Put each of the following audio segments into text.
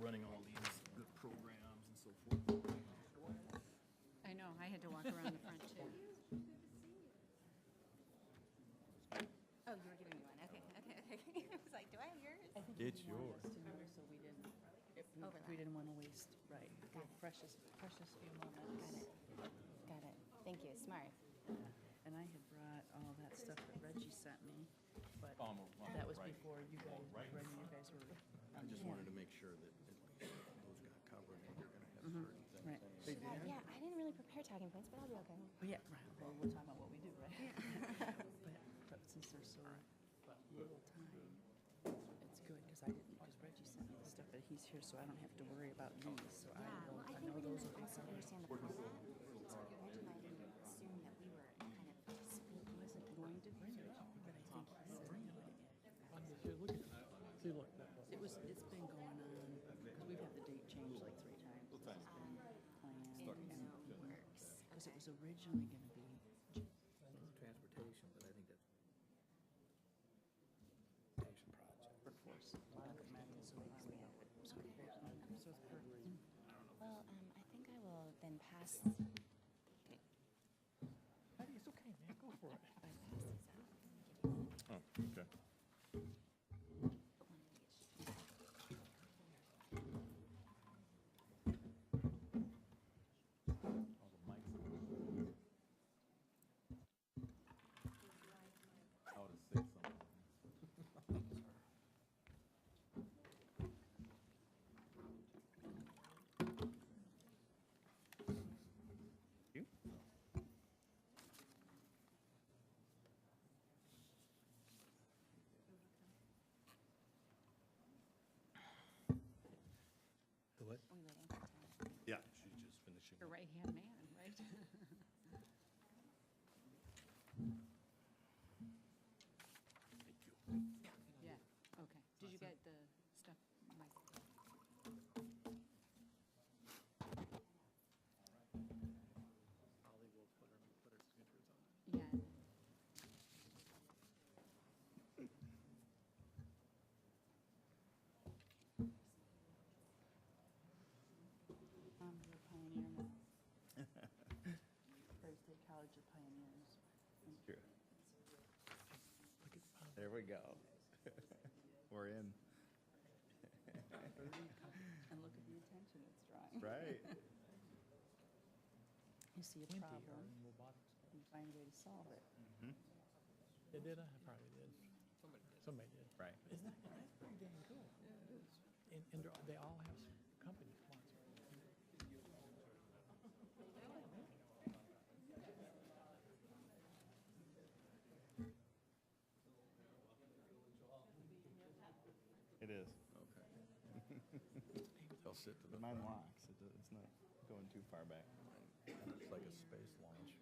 running all these good programs and so forth. I know, I had to walk around the front too. Oh, you were giving me one. Okay. I was like, do I have yours? I think It's you wanted yours. us to know, so we didn't, Overlap. we didn't want to waste, right, Got the it. precious few moments. Got it. Thank you. Smart. And I had brought all that stuff that Reggie sent me, but On that was right. before you guys, when you guys were. I just wanted to make sure that at least those got covered, and you're gonna have certain things. Right. Yeah, I didn't really prepare talking points, but I'll be okay. But yeah, right, well, we'll talk about what we do, right? But since there's so little time, it's good, because Reggie sent me the stuff, but he's here, so I don't have to worry about these, so I Well, I know think we're those going to will be also covered. understand the format. So Reggie and I didn't assume that we were kind of speaking. He wasn't going to bring it, but I think he said anyway. See, look. It's been going on, because we've had the date changed like 3 times. Planned and Works. because it was originally going to be Transportation, but I think that's. workforce. Monica Madden, so it's perfect. Well, I think I will then pass. It's okay, man, go for it. I pass these out. Oh, okay. Put one in each. All the mics. How to say something. You? The what? We waiting for time. Yeah, she's just finishing. Your right-hand man, right? Thank you. Yeah, okay. Did you get the stuff, Mike? Holly will put her signatures on it. Yeah. You're a pioneer now. Prairie State College of Pioneers. Sure. There we go. We're in. And look at the attention it's drawing. Right. You see a problem, robotics. you find a way to solve it. It did, I probably did. Somebody did. Right. Isn't that, that's pretty dang cool. Yeah, it is. And they all have company sponsors. It is. Okay. They'll sit to the. Mine locks. It's not going too far back. It's like a space launch.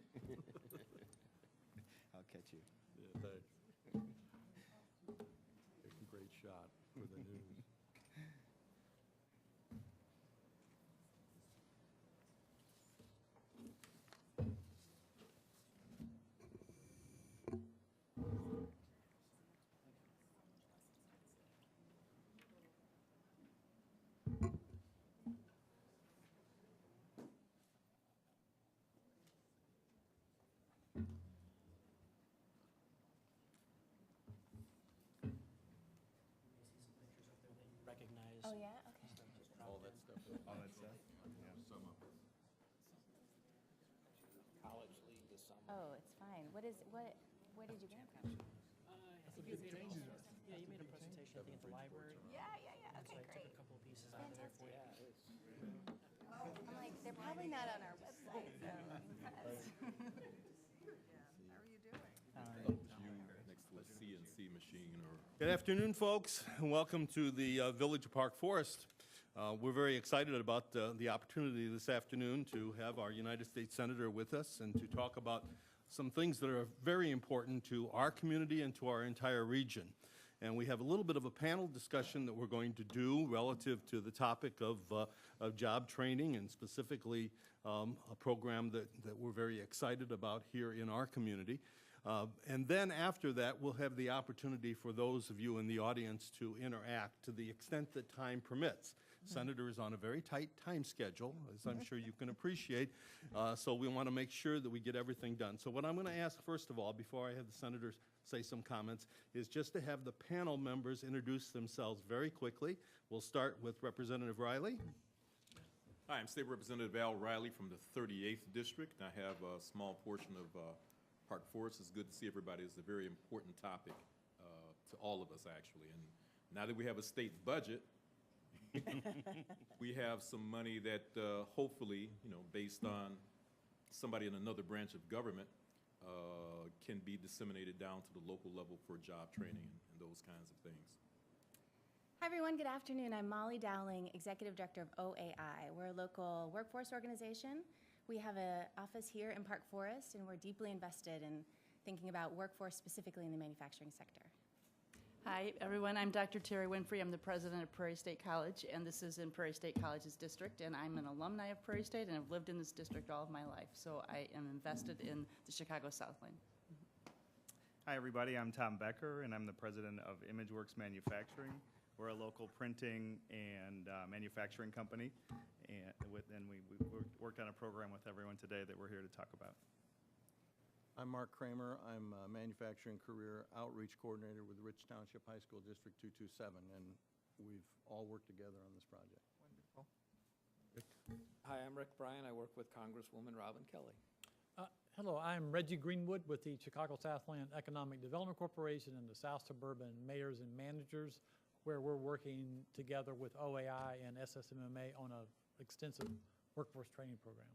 I'll catch you. Yeah, thanks. Take a great shot for the news. Recognize. Oh, yeah? Okay. All that stuff. All that stuff? Yeah, some of it. College league this summer. Oh, it's fine. Where did you get it from? I think you made a presentation, I think, at the library. Yeah. So Okay, I took great. a couple of pieces out of there for you. I'm like, they're probably not on our website, so I'm impressed. Next to a CNC machine or. Good afternoon, folks, and welcome to the Village of Park Forest. We're very excited about the opportunity this afternoon to have our United States Senator with us and to talk about some things that are very important to our community and to our entire region. And we have a little bit of a panel discussion that we're going to do relative to the topic of job training, and specifically a program that we're very excited about here in our community. And then after that, we'll have the opportunity for those of you in the audience to interact to the extent that time permits. Senator is on a very tight time schedule, as I'm sure you can appreciate, so we want to make sure that we get everything done. So what I'm going to ask, first of all, before I have the senators say some comments, is just to have the panel members introduce themselves very quickly. We'll start with Representative Riley. Hi, I'm State Representative Al Riley from the 38th District. I have a small portion of Park Forest. It's good to see everybody. It's a very important topic to all of us, actually. And now that we have a state budget, we have some money that hopefully, based on somebody in another branch of government, can be disseminated down to the local level for job training and those kinds of things. Hi, everyone. Good afternoon. I'm Molly Dowling, Executive Director of OAI. We're a local workforce organization. We have an office here in Park Forest, and we're deeply invested in thinking about workforce specifically in the manufacturing sector. Hi, everyone. I'm Dr. Terry Winfrey. I'm the president of Prairie State College, and this is in Prairie State College's district, and I'm an alumni of Prairie State, and I've lived in this district all of my life, so I am invested in the Chicago Southland. Hi, everybody. I'm Tom Becker, and I'm the president of ImageWorks Manufacturing. We're a local printing and manufacturing company, and we worked on a program with everyone today that we're here to talk about. I'm Mark Kramer. I'm a manufacturing career outreach coordinator with Rich Township High School District 227, and we've all worked together on this project. Wonderful. Hi, I'm Rick Bryan. I work with Congresswoman Robin Kelly. Hello, I'm Reggie Greenwood with the Chicago Southland Economic Development Corporation and the South Suburban Mayors and Managers, where we're working together with OAI and SSMMA on an extensive workforce training program.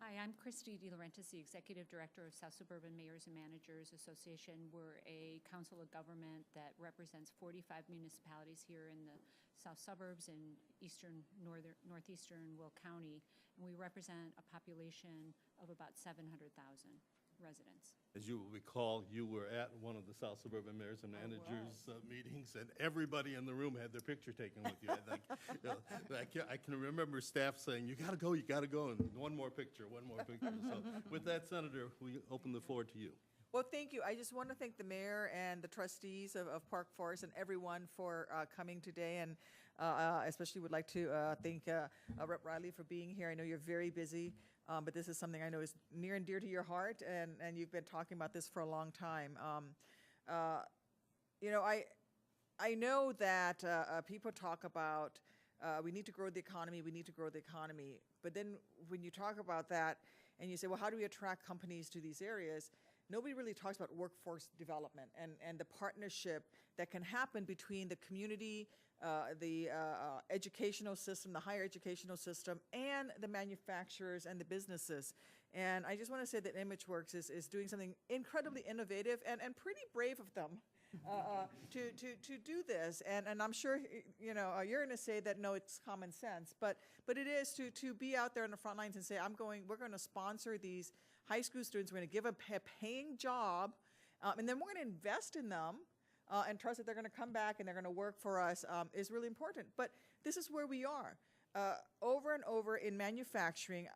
Hi, I'm Christy DeLaurentis, the Executive Director of South Suburban Mayors and Managers Association. We're a council of government that represents 45 municipalities here in the south suburbs in northeastern Will County, and we represent a population of about 700,000 residents. As you will recall, you were at one of the South Suburban Mayors and Managers meetings, and everybody in the room had their picture taken with you. I can remember staff saying, you got to go, and one more picture. So with that, Senator, we open the floor to you. Well, thank you. I just want to thank the mayor and the trustees of Park Forest and everyone for coming today, and especially would like to thank Rep. Riley for being here. I know you're very busy. But this is something I know is near and dear to your heart, and you've been talking about this for a long time. I know that people talk about we need to grow the economy, but then when you talk about that and you say, well, how do we attract companies to these areas? Nobody really talks about workforce development and the partnership that can happen between the community, the educational system, the higher educational system, and the manufacturers and the businesses. And I just want to say that ImageWorks is doing something incredibly innovative and pretty brave of them to do this. And I'm sure you're going to say that no, it's common sense, but it is to be out there on the front lines and say, we're going to sponsor these high school students. We're going to give a paying job, and then we're going to invest in them. And trust that they're going to come back and they're going to work for us is really important. But this is where we are. Over and over in manufacturing,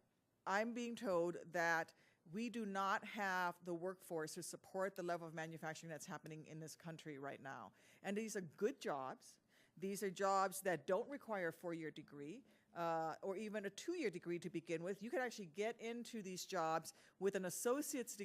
I'm being told that we do not have the workforce to support the level of manufacturing that's happening in this country right now. And these are good jobs. These are jobs that don't require a 4-year degree. Or even a 2-year degree to begin with. You can actually get into these jobs with an associate's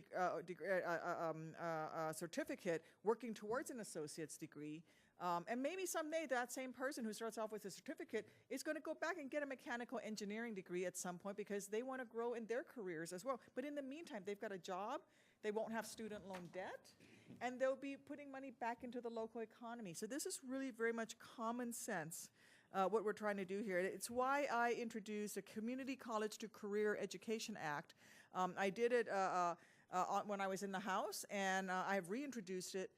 certificate, working towards an associate's degree. And maybe someday that same person who starts off with a certificate is going to go back and get a mechanical engineering degree at some point because they want to grow in their careers as well. But in the meantime, they've got a job, they won't have student loan debt, and they'll be putting money back into the local economy. So this is really very much common sense. What we're trying to do here. It's why I introduced a Community College to Career Education Act. I did it when I was in the House, and I've reintroduced it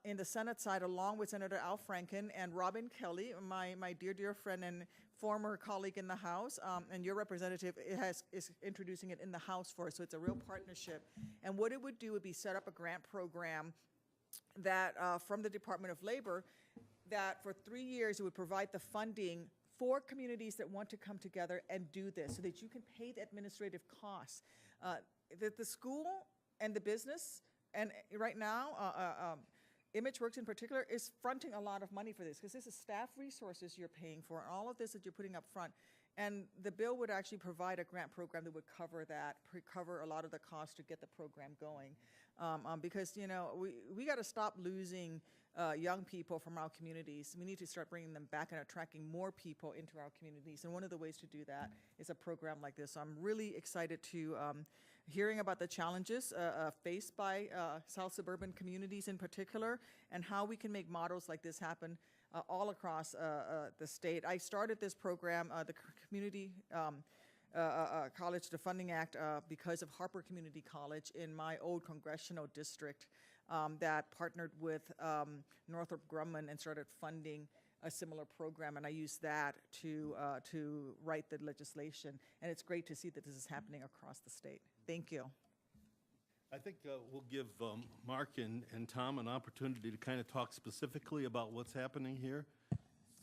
in the Senate side along with Senator Al Franken and Robin Kelly, my dear friend and former colleague in the House, and your representative is introducing it in the House for us, so it's a real partnership. And what it would do would be set up a grant program that from the Department of Labor that for 3 years it would provide the funding for communities that want to come together and do this so that you can pay the administrative costs. The school and the business, and right now ImageWorks in particular is fronting a lot of money for this, because this is staff resources you're paying for, and all of this that you're putting up front. And the bill would actually provide a grant program that would cover that, cover a lot of the cost to get the program going. Because, you know, we got to stop losing young people from our communities. We need to start bringing them back and attracting more people into our communities. And one of the ways to do that is a program like this. So I'm really excited to hearing about the challenges faced by South suburban communities in particular, and how we can make models like this happen all across the state. I started this program, the Community College to Funding Act, because of Harper Community College in my old congressional district that partnered with Northrop Grumman and started funding a similar program, and I used that to write the legislation. And it's great to see that this is happening across the state. Thank you. I think we'll give Mark and Tom an opportunity to kind of talk specifically about what's happening here.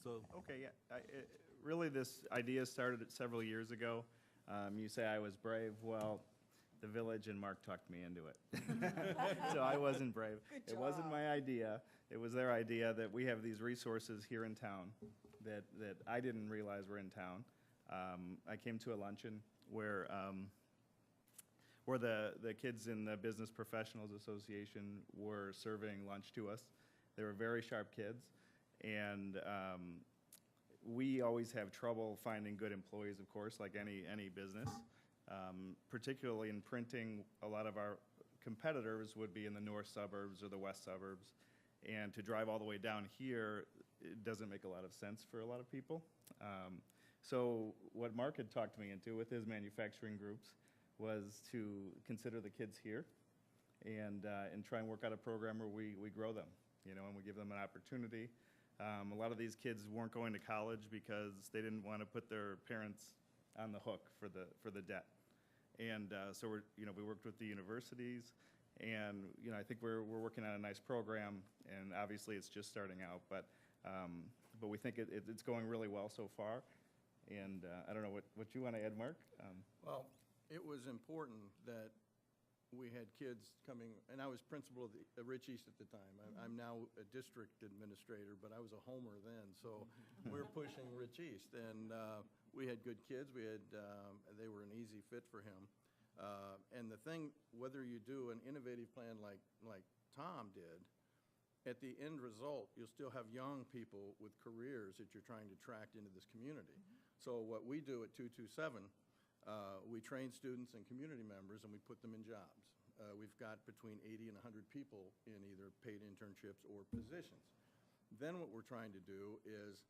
So, Okay, yeah. Really, this idea started several years ago. You say I was brave. Well, the village and Mark talked me into it. So I wasn't brave. It wasn't my idea. It was their idea that we have these resources here in town that I didn't realize were in town. I came to a luncheon where the kids in the Business Professionals Association were serving lunch to us. They were very sharp kids, and we always have trouble finding good employees, of course, like any business. Particularly in printing, a lot of our competitors would be in the north suburbs or the west suburbs, and to drive all the way down here, it doesn't make a lot of sense for a lot of people. So what Mark had talked me into with his manufacturing groups was to consider the kids here and try and work out a program where we grow them, you know, and we give them an opportunity. A lot of these kids weren't going to college because they didn't want to put their parents on the hook for the debt. And so we worked with the universities, and I think we're working on a nice program, and obviously it's just starting out, but we think it's going really well so far. And I don't know what you want to add, Mark? Well, it was important that we had kids coming, and I was principal of the Rich East at the time. I'm now a district administrator, but I was a homer then, so we were pushing Rich East, and we had good kids. We had they were an easy fit for him. And the thing, whether you do an innovative plan like Tom did, at the end result, you'll still have young people with careers that you're trying to attract into this community. So what we do at 227, we train students and community members, and we put them in jobs. We've got between 80 and 100 people in either paid internships or positions. Then what we're trying to do is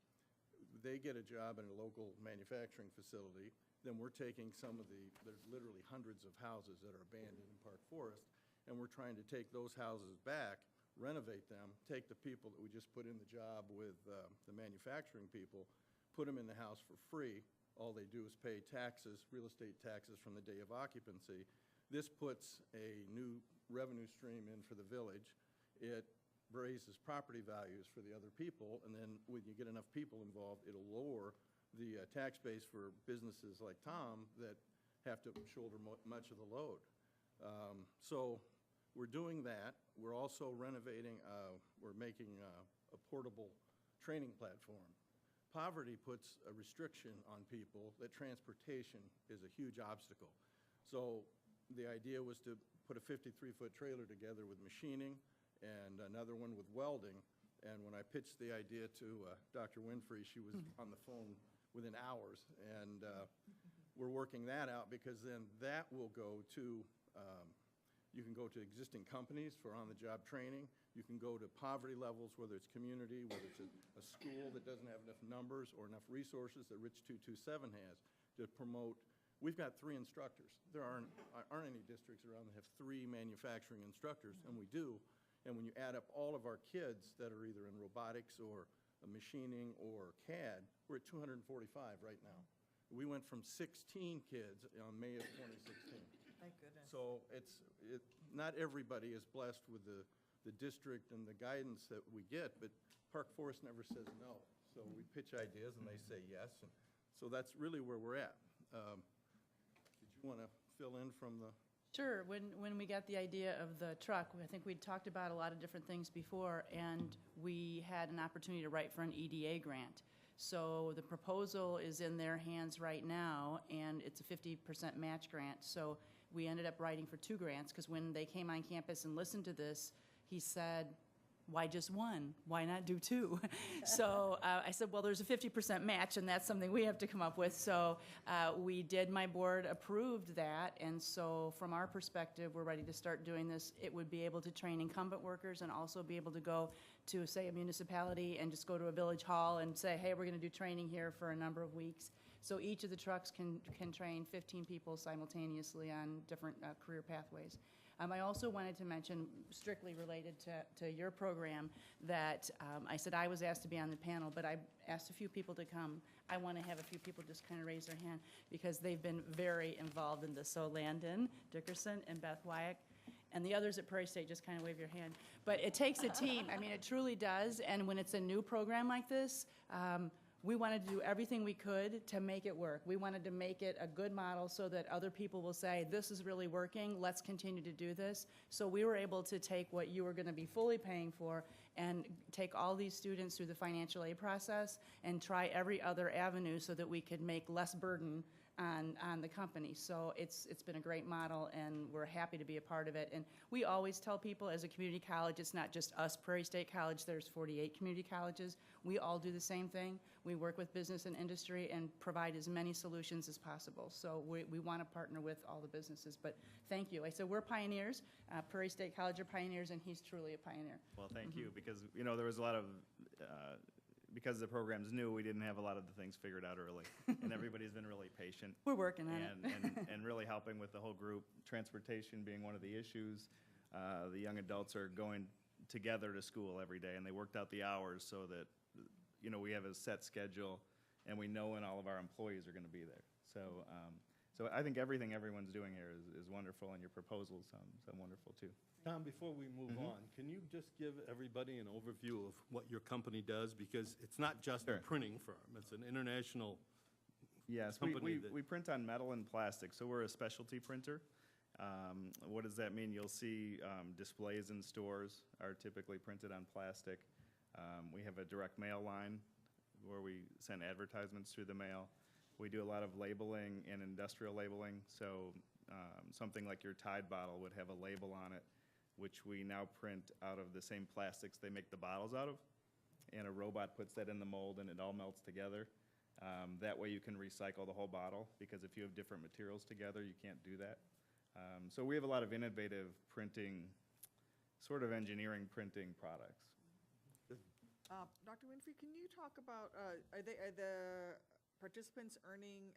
they get a job in a local manufacturing facility, then we're taking some of there's literally hundreds of houses that are abandoned in Park Forest, and we're trying to take those houses back, renovate them, take the people that we just put in the job with the manufacturing people, put them in the house for free. All they do is pay taxes, real estate taxes from the day of occupancy. This puts a new revenue stream in for the village. It raises property values for the other people, and then when you get enough people involved, it'll lower the tax base for businesses like Tom that have to shoulder much of the load. So we're doing that. We're also renovating, we're making a portable training platform. Poverty puts a restriction on people that transportation is a huge obstacle. So the idea was to put a 53-foot trailer together with machining and another one with welding. And when I pitched the idea to Dr. Winfrey, she was on the phone within hours. And we're working that out, because then that will go to, you can go to existing companies for on-the-job training. You can go to poverty levels, whether it's community, whether it's a school that doesn't have enough numbers or enough resources that Rich 227 has to promote. We've got 3 instructors. There aren't any districts around that have 3 manufacturing instructors, and we do. And when you add up all of our kids that are either in robotics or machining or CAD, we're at 245 right now. We went from 16 kids on May of 2016. Thank goodness. So not everybody is blessed with the district and the guidance that we get, but Park Forest never says no. So we pitch ideas and they say yes. And so that's really where we're at. Did you want to fill in from the Sure. When we got the idea of the truck, I think we'd talked about a lot of different things before, and we had an opportunity to write for an EDA grant. So the proposal is in their hands right now, and it's a 50% match grant. So we ended up writing for 2 grants, because when they came on campus and listened to this, he said, why just 1? Why not do 2? So I said, well, there's a 50% match, and that's something we have to come up with. So we did, my board approved that, and so from our perspective, we're ready to start doing this. It would be able to train incumbent workers and also be able to go to, say, a municipality and just go to a village hall and say, hey, we're going to do training here for a number of weeks. So each of the trucks can train 15 people simultaneously on different career pathways. I also wanted to mention, strictly related to your program, that I said I was asked to be on the panel, but I asked a few people to come. I want to have a few people just kind of raise their hand, because they've been very involved in this. So Landon Dickerson and Beth Wyack, and the others at Prairie State, just kind of wave your hand. But it takes a team. I mean, it truly does. And when it's a new program like this, we wanted to do everything we could to make it work. We wanted to make it a good model so that other people will say, this is really working, let's continue to do this. So we were able to take what you were going to be fully paying for and take all these students through the financial aid process and try every other avenue so that we could make less burden on the company. So it's been a great model, and we're happy to be a part of it. And we always tell people, as a community college, it's not just us, Prairie State College, there's 48 community colleges. We all do the same thing. We work with business and industry and provide as many solutions as possible. So we want to partner with all the businesses. But thank you. I said we're pioneers. Prairie State College are pioneers, and he's truly a pioneer. Well, thank you, because, you know, there was a lot of, because the program's new, we didn't have a lot of the things figured out early. And everybody's been really patient. We're working on it. And really helping with the whole group, transportation being one of the issues. The young adults are going together to school every day, and they worked out the hours so that, you know, we have a set schedule, and we know when all of our employees are going to be there. So, so I think everything everyone's doing here is wonderful, and your proposals sound wonderful too. Tom, before we move on, can you just give everybody an overview of what your company does? Because it's not just a printing firm, it's an international company. Yes, we print on metal and plastic, so we're a specialty printer. What does that mean? You'll see displays in stores are typically printed on plastic. We have a direct mail line where we send advertisements through the mail. We do a lot of labeling and industrial labeling, so something like your Tide bottle would have a label on it, which we now print out of the same plastics they make the bottles out of, and a robot puts that in the mold and it all melts together. That way you can recycle the whole bottle, because if you have different materials together, you can't do that. So we have a lot of innovative printing, sort of engineering printing products. Dr. Winfrey, can you talk about, are the participants earning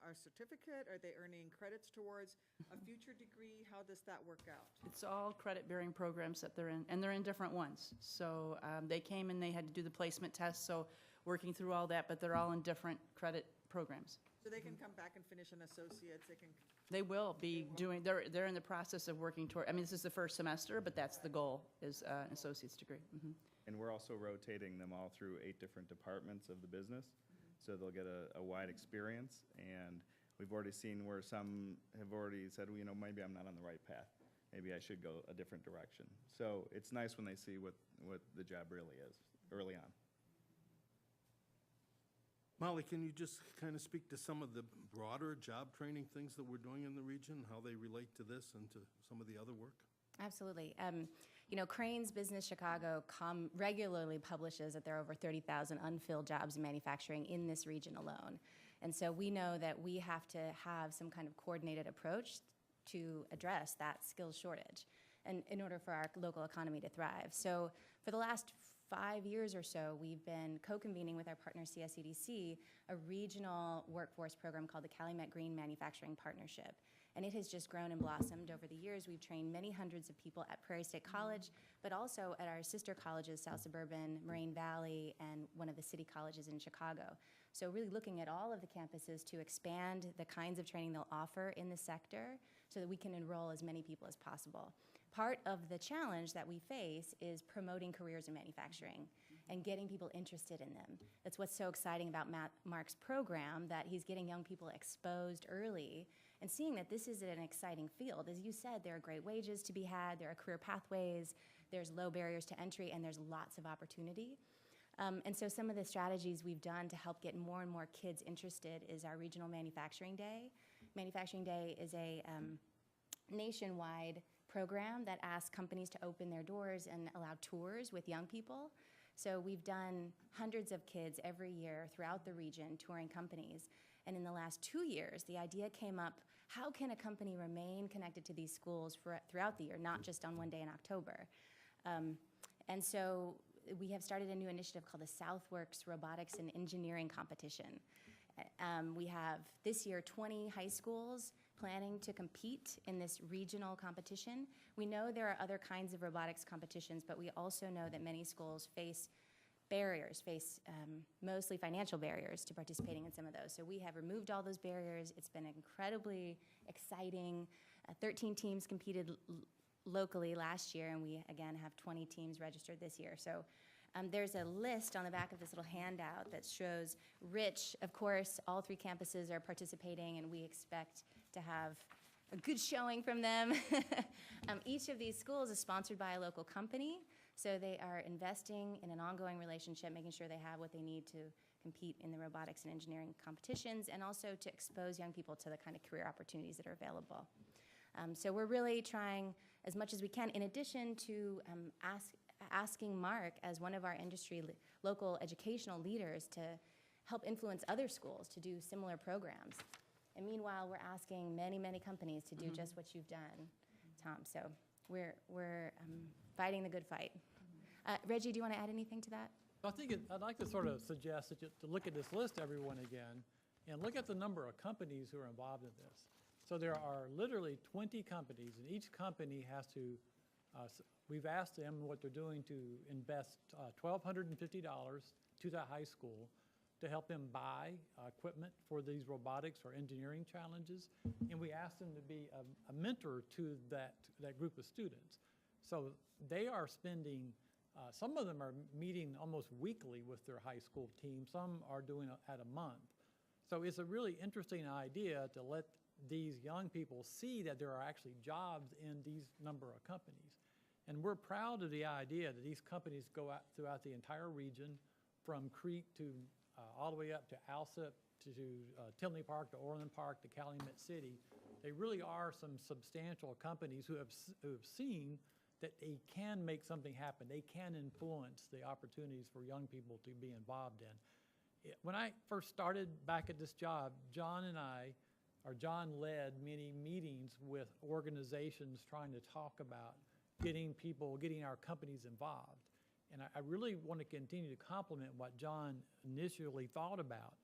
a certificate? Are they earning credits towards a future degree? How does that work out? It's all credit-bearing programs that they're in, and they're in different ones. So they came and they had to do the placement test, so working through all that, but they're all in different credit programs. So they can come back and finish an associate's, they can... They will be doing, they're in the process of working toward, I mean, this is the first semester, but that's the goal, is an associate's degree. And we're also rotating them all through 8 different departments of the business, so they'll get a wide experience. And we've already seen where some have already said, well, you know, maybe I'm not on the right path. Maybe I should go a different direction. So it's nice when they see what the job really is early on. Molly, can you just kind of speak to some of the broader job training things that we're doing in the region, how they relate to this and to some of the other work? Absolutely. You know, Crane's Business Chicago regularly publishes that there are over 30,000 unfilled jobs in manufacturing in this region alone. And so we know that we have to have some kind of coordinated approach to address that skills shortage, and in order for our local economy to thrive. So for the last 5 years or so, we've been co-convening with our partner CSEDC a regional workforce program called the Calumet Green Manufacturing Partnership. And it has just grown and blossomed over the years. We've trained many hundreds of people at Prairie State College, but also at our sister colleges, South Suburban, Moraine Valley, and one of the city colleges in Chicago. So really looking at all of the campuses to expand the kinds of training they'll offer in the sector so that we can enroll as many people as possible. Part of the challenge that we face is promoting careers in manufacturing and getting people interested in them. That's what's so exciting about Mark's program, that he's getting young people exposed early and seeing that this is an exciting field. As you said, there are great wages to be had, there are career pathways, there's low barriers to entry, and there's lots of opportunity. And so some of the strategies we've done to help get more and more kids interested is our Regional Manufacturing Day. Manufacturing Day is a nationwide program that asks companies to open their doors and allow tours with young people. So we've done hundreds of kids every year throughout the region touring companies. And in the last 2 years, the idea came up, how can a company remain connected to these schools throughout the year, not just on one day in October? And so we have started a new initiative called the Southworks Robotics and Engineering Competition. We have this year 20 high schools planning to compete in this regional competition. We know there are other kinds of robotics competitions, but we also know that many schools face barriers, mostly financial barriers to participating in some of those. So we have removed all those barriers. It's been incredibly exciting. 13 teams competed locally last year, and we again have 20 teams registered this year. So there's a list on the back of this little handout that shows Rich. Of course, all 3 campuses are participating, and we expect to have a good showing from them. Each of these schools is sponsored by a local company, so they are investing in an ongoing relationship, making sure they have what they need to compete in the robotics and engineering competitions, and also to expose young people to the kind of career opportunities that are available. So we're really trying as much as we can, in addition to asking Mark, as one of our industry local educational leaders, to help influence other schools to do similar programs. And meanwhile, we're asking many, many companies to do just what you've done, Tom. So we're fighting the good fight. Reggie, do you want to add anything to that? I think I'd like to sort of suggest that to look at this list, everyone, again, and look at the number of companies who are involved in this. So there are literally 20 companies, and each company has to, we've asked them what they're doing to invest $1,250 to the high school to help them buy equipment for these robotics or engineering challenges. And we asked them to be a mentor to that group of students. So they are spending, some of them are meeting almost weekly with their high school team. Some are doing it at a month. So it's a really interesting idea to let these young people see that there are actually jobs in these number of companies. And we're proud of the idea that these companies go out throughout the entire region, from Crete to all the way up to Alsip, to Tinley Park, to Orland Park, to Calumet City. They really are some substantial companies who have seen that they can make something happen. They can influence the opportunities for young people to be involved in. When I first started back at this job, John led many meetings with organizations trying to talk about getting our companies involved. And I really want to continue to compliment what John initially thought about,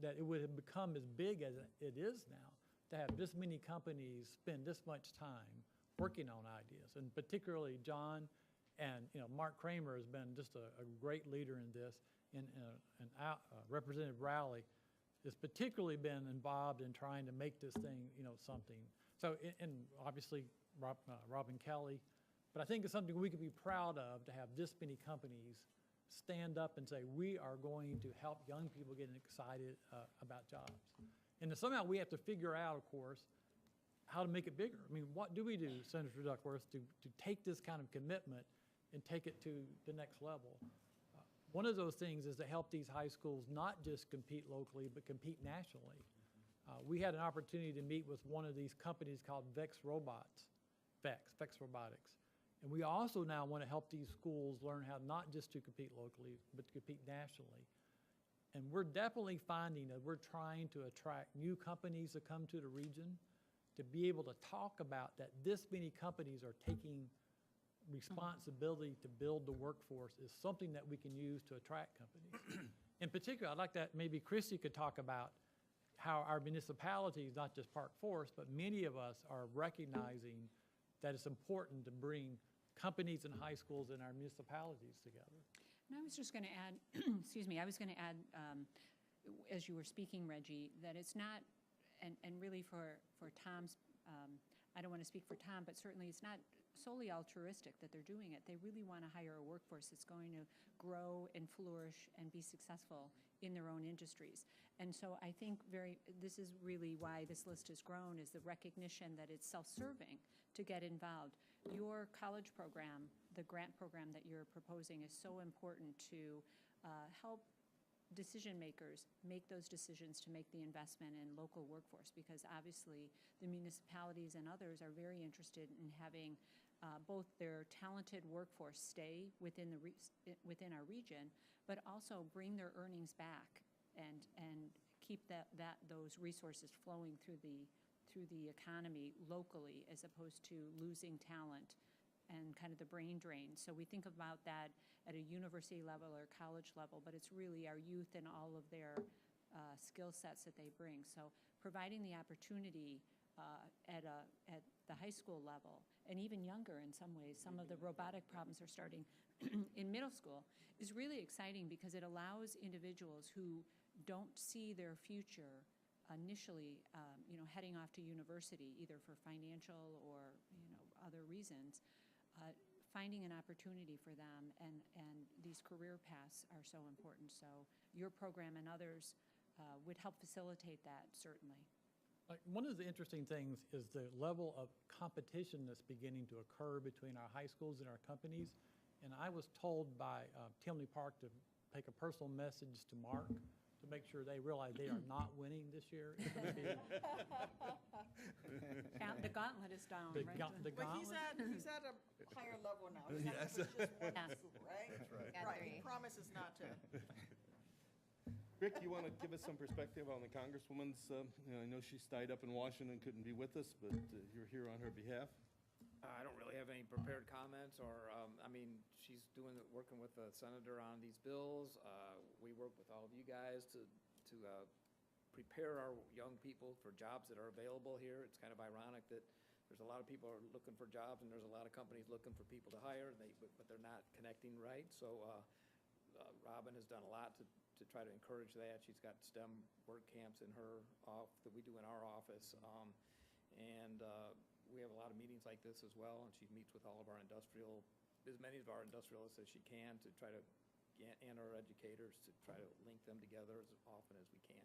that it would have become as big as it is now, to have this many companies spend this much time working on ideas. And particularly John and Mark Kramer has been just a great leader in this, and Representative Rowley has particularly been involved in trying to make this thing, something. So, and obviously Robin Kelly, but I think it's something we could be proud of, to have this many companies stand up and say, we are going to help young people get excited about jobs. And somehow we have to figure out, of course, how to make it bigger. I mean, what do we do, Senator Duckworth, to take this kind of commitment and take it to the next level? One of those things is to help these high schools not just compete locally, but compete nationally. We had an opportunity to meet with one of these companies called Vex Robotics. And we also now want to help these schools learn how not just to compete locally, but to compete nationally. And we're definitely finding that we're trying to attract new companies to come to the region, to be able to talk about that this many companies are taking responsibility to build the workforce is something that we can use to attract companies. In particular, I'd like that maybe Christy could talk about how our municipalities, not just Park Forest, but many of us are recognizing that it's important to bring companies and high schools in our municipalities together. And I was just going to add, excuse me, I was going to add, as you were speaking, Reggie, that it's not, and really for Tom's, I don't want to speak for Tom, but certainly it's not solely altruistic that they're doing it. They really want to hire a workforce that's going to grow and flourish and be successful in their own industries. And so I think this is really why this list has grown, is the recognition that it's self-serving to get involved. Your college program, the grant program that you're proposing, is so important to help decision makers make those decisions to make the investment in local workforce, because obviously the municipalities and others are very interested in having both their talented workforce stay within our region, but also bring their earnings back and keep those resources flowing through the economy locally, as opposed to losing talent and kind of the brain drain. So we think about that at a university level or college level, but it's really our youth and all of their skill sets that they bring. So providing the opportunity at the high school level, and even younger in some ways, some of the robotic problems are starting in middle school, is really exciting, because it allows individuals who don't see their future initially, heading off to university, either for financial or other reasons, finding an opportunity for them, and these career paths are so important. So your program and others would help facilitate that, certainly. One of the interesting things is the level of competition that's beginning to occur between our high schools and our companies. And I was told by Tinley Park to take a personal message to Mark to make sure they realize they are not winning this year. It's gonna be The gauntlet is down, the right? ga- the But gauntlet. he's at a higher level now. He's not Yes. just one Yes. school, right? That's right. Got Right, he three. promises not to. Rick, you want to give us some perspective on the Congresswoman's, I know she's tied up in Washington, couldn't be with us, but you're here on her behalf. I don't really have any prepared comments, or, she's working with the senator on these bills. We work with all of you guys to prepare our young people for jobs that are available here. It's kind of ironic that there's a lot of people are looking for jobs, and there's a lot of companies looking for people to hire, but they're not connecting right. So Robin has done a lot to try to encourage that. She's got STEM work camps in her that we do in our office. We have a lot of meetings like this as well, and she meets with all of our as many of our industrialists as she can, to try to and our educators, to try to link them together as often as we can.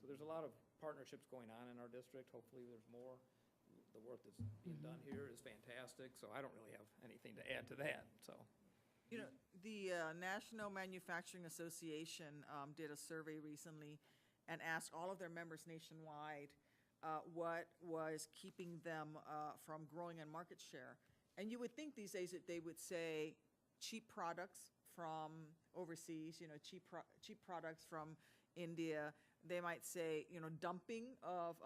So there's a lot of partnerships going on in our district. Hopefully there's more. The work that's being done here is fantastic, so I don't really have anything to add to that, so. The National Manufacturing Association did a survey recently and asked all of their members nationwide what was keeping them from growing in market share. And you would think these days that they would say cheap products from overseas, cheap products from India. They might say, dumping of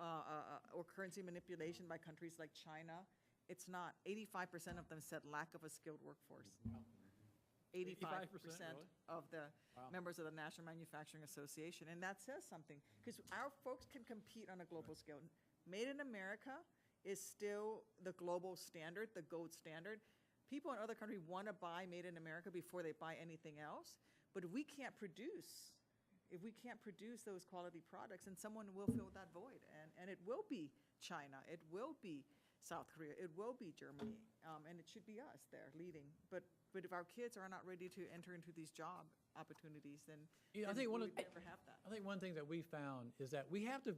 or currency manipulation by countries like China. It's not. 85% of them said lack of a skilled workforce. 85% really? of the Wow. members of the National Manufacturing Association. And that says something, because our folks can compete on a global scale. Made in America is still the global standard, the gold standard. People in other countries want to buy made in America before they buy anything else. But if we can't produce those quality products, then someone will fill that void. And it will be China, it will be South Korea, it will be Germany, and it should be us there leading. But if our kids are not ready to enter into these job opportunities, then Yeah, I then think we one of would never have that. I think one thing that we found is that we have to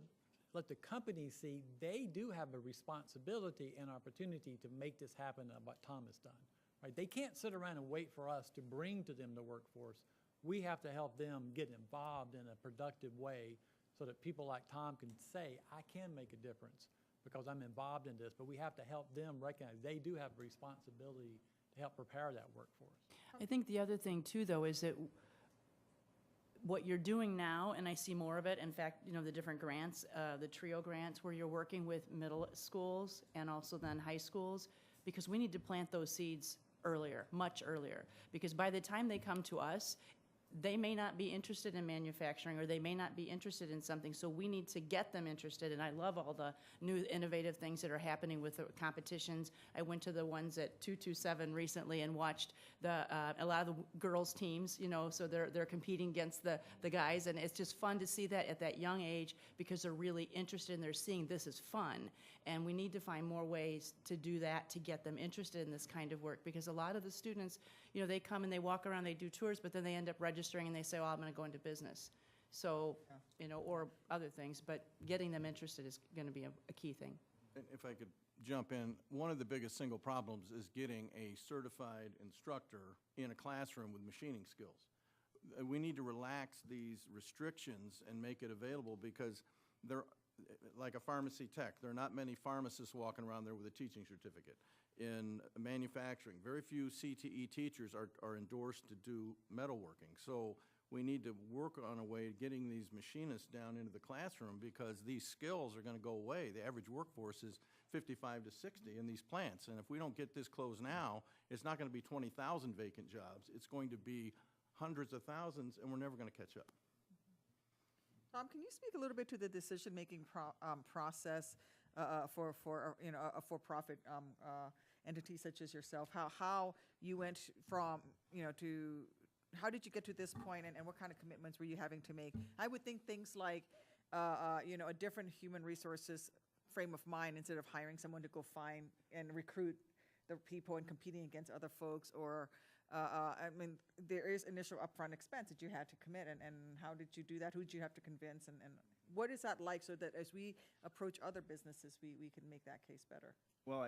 let the companies see they do have a responsibility and opportunity to make this happen, what Tom has done, right? They can't sit around and wait for us to bring to them the workforce. We have to help them get involved in a productive way so that people like Tom can say, I can make a difference because I'm involved in this. But we have to help them recognize they do have a responsibility to help prepare that workforce. I think the other thing too, though, is that what you're doing now, and I see more of it, in fact, the different grants, the TRIO grants, where you're working with middle schools and also then high schools, because we need to plant those seeds earlier, much earlier. Because by the time they come to us, they may not be interested in manufacturing, or they may not be interested in something, so we need to get them interested. And I love all the new innovative things that are happening with the competitions. I went to the ones at 227 recently and watched a lot of the girls' teams, so they're competing against the guys, and it's just fun to see that at that young age, because they're really interested and they're seeing this is fun. And we need to find more ways to do that, to get them interested in this kind of work, because a lot of the students, they come and they walk around, they do tours, but then they end up registering and they say, I'm going to go into business. So, or other things, but getting them interested is going to be a key thing. And if I could jump in, one of the biggest single problems is getting a certified instructor in a classroom with machining skills. We need to relax these restrictions and make it available because they're, like a pharmacy tech, there are not many pharmacists walking around there with a teaching certificate. In manufacturing, very few CTE teachers are endorsed to do metalworking. So we need to work on a way of getting these machinists down into the classroom because these skills are going to go away. The average workforce is 55 to 60 in these plants. And if we don't get this closed now, it's not going to be 20,000 vacant jobs. It's going to be hundreds of thousands, and we're never going to catch up. Tom, can you speak a little bit to the decision-making process for a for-profit entity such as yourself? How you went from to how did you get to this point, and what kind of commitments were you having to make? I would think things like a different human resources frame of mind instead of hiring someone to go find and recruit the people and competing against other folks, or I mean, there is initial upfront expense that you had to commit, and how did you do that? Who did you have to convince, and what is that like so that as we approach other businesses, we can make that case better? Well,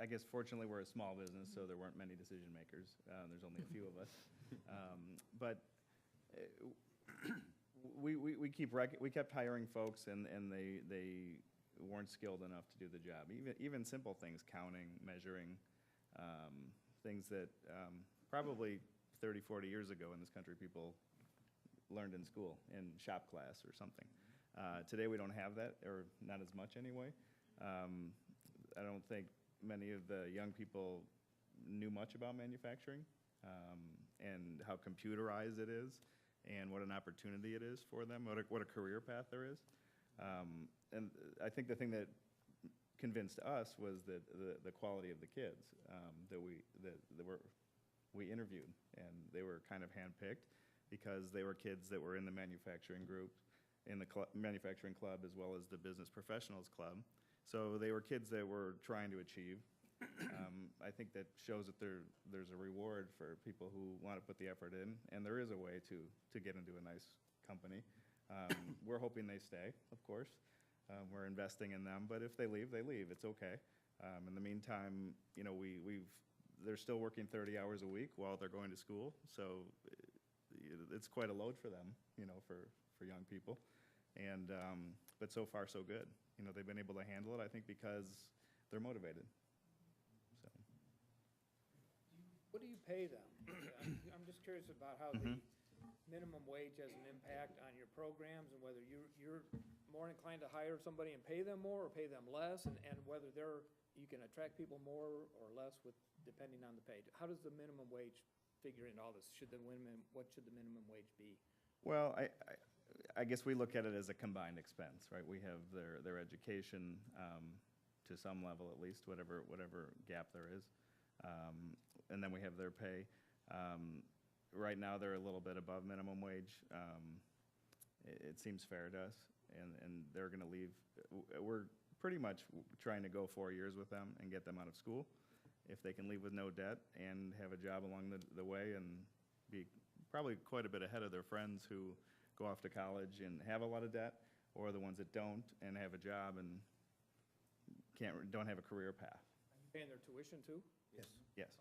I guess fortunately we're a small business, so there weren't many decision makers. There's only a few of us. But we kept hiring folks, and they weren't skilled enough to do the job. Even simple things, counting, measuring, things that probably 30, 40 years ago in this country people learned in school, in shop class or something. Today we don't have that, or not as much anyway. I don't think many of the young people knew much about manufacturing and how computerized it is and what an opportunity it is for them, what a career path there is. And I think the thing that convinced us was that the quality of the kids that we interviewed, and they were kind of handpicked because they were kids that were in the manufacturing group, in the manufacturing club, as well as the business professionals club. So they were kids that were trying to achieve. I think that shows that there's a reward for people who want to put the effort in, and there is a way to get into a nice company. We're hoping they stay, of course. We're investing in them, but if they leave, they leave. It's okay. In the meantime, they're still working 30 hours a week while they're going to school, so it's quite a load for them, for young people. And but so far, so good. They've been able to handle it, I think, because they're motivated. So. What do you pay them? I'm just curious about how the minimum wage has an impact on your programs, and whether you're more inclined to hire somebody and pay them more or pay them less, and whether you can attract people more or less depending on the pay. How does the minimum wage figure into all this? What should the minimum wage be? Well, I guess we look at it as a combined expense, right? We have their education to some level at least, whatever gap there is, and then we have their pay. Right now they're a little bit above minimum wage. It seems fair to us, and they're going to leave. We're pretty much trying to go 4 years with them and get them out of school. If they can leave with no debt and have a job along the way and be probably quite a bit ahead of their friends who go off to college and have a lot of debt, or the ones that don't and have a job and don't have a career path. Are you paying their tuition too? Yes.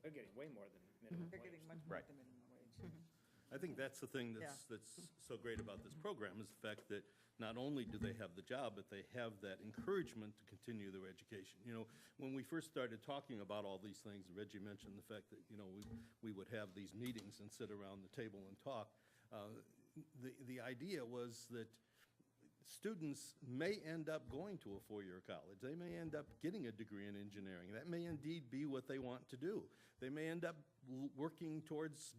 They're getting way more than minimum They're wage. getting much more Right. than minimum wage. I think that's the thing that's so great about this program is the fact that not only do they have the job, but they have that encouragement to continue their education. When we first started talking about all these things, Reggie mentioned the fact that, we would have these meetings and sit around the table and talk. The idea was that students may end up going to a four-year college. They may end up getting a degree in engineering. That may indeed be what they want to do. They may end up working towards